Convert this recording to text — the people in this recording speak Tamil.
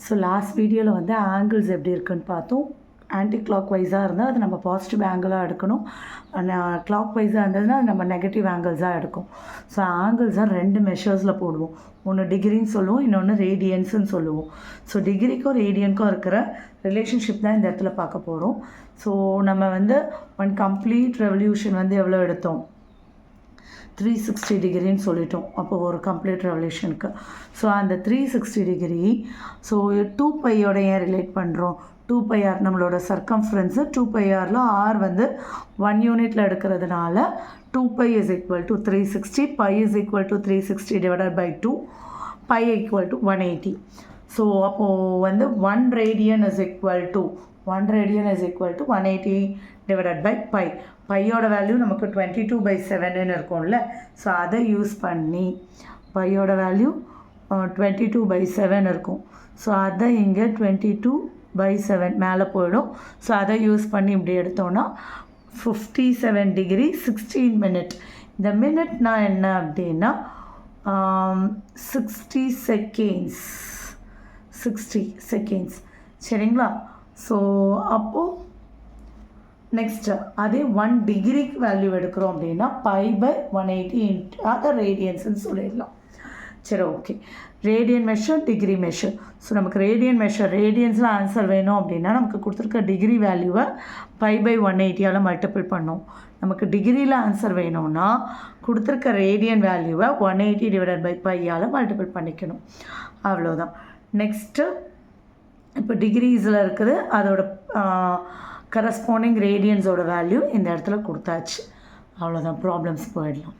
ஸோ லாஸ்ட் வீடியோவில் வந்து ஆங்கிள்ஸ் எப்படி இருக்குன்னு பார்த்தோம். ஆன்டி கிளாக் வைஸாக இருந்தால் அது நம்ம பாசிட்டிவ் ஆங்கிளாக எடுக்கணும். கிளாக் வைஸாக இருந்ததுன்னா அது நம்ம நெகட்டிவ் ஆங்கிள்ஸாக எடுக்கும். ஸோ ஆங்கிள்ஸாக 2 மெஷர்ஸில் போடுவோம். ஒன்று டிகிரின்னு சொல்லுவோம், இன்னொன்று ரேடியன்ஸுன்னு சொல்லுவோம். ஸோ டிகிரிக்கும் ரேடியனுக்கும் இருக்கிற ரிலேஷன்ஷிப் தான் இந்த இடத்துல பார்க்க போகிறோம். ஸோ நம்ம வந்து ஒன் கம்ப்ளீட் ரெவல்யூஷன் வந்து எவ்வளோ எடுத்தோம், 360 டிகிரின்னு சொல்லிட்டோம். அப்போது ஒரு கம்ப்ளீட் ரெவல்யூஷனுக்கு. ஸோ அந்த 360 டிகிரி ஸோ 2πயோட ஏன் ரிலேட் பண்ணுறோம், 2πr நம்மளோட சர்க்கம்ஃபரன்ஸு, 2πrல ஆர் வந்து 1 யூனிட்டில் எடுக்கிறதுனால 2π is equal to 360, π is equal to 360 divided by 2, π equal to 180. So அப்போது வந்து 1 radian is equal to 180 divided by π. பையோட வேல்யூ நமக்கு 22/7 இருக்கும்ல. ஸோ அதை யூஸ் பண்ணி பையோட வேல்யூ 22/7 இருக்கும். ஸோ அதை இங்கே 22/7 மேலே போயிடும். ஸோ அதை யூஸ் பண்ணி இப்படி எடுத்தோன்னா 57 டிகிரி 16 மினிட். இந்த மினிட்னா என்ன அப்படின்னா 60 செகண்ட்ஸ் சரிங்களா. ஸோ அப்போது நெக்ஸ்ட்டு அதே 1 டிகிரிக்கு வேல்யூ எடுக்கிறோம் அப்படின்னா π/180 அதை ரேடியன்ஸ்ன்னு சொல்லிடலாம். சரி, okay. Radian measure, degree measure. So நமக்கு ரேடியன் மெஷர், ரேடியன்ஸில் ஆன்சர் வேணும் அப்படின்னா நமக்கு கொடுத்துருக்க டிகிரி வேல்யூவை π/180 மல்டிபிள் பண்ணோம். நமக்கு டிகிரியில் ஆன்சர் வேணும்னா கொடுத்துருக்க ரேடியன் வேல்யூவை 180 டிவைடட் பை π மல்டிபிள் பண்ணிக்கணும். அவ்வளோதான். நெக்ஸ்ட்டு இப்போ டிகிரிஸில் இருக்குது, அதோட கரஸ்பாண்டிங் ரேடியன்ஸோட வேல்யூ இந்த இடத்துல கொடுத்தாச்சு. அவ்வளோதான், ப்ராப்ளம்ஸ் போயிடலாம்.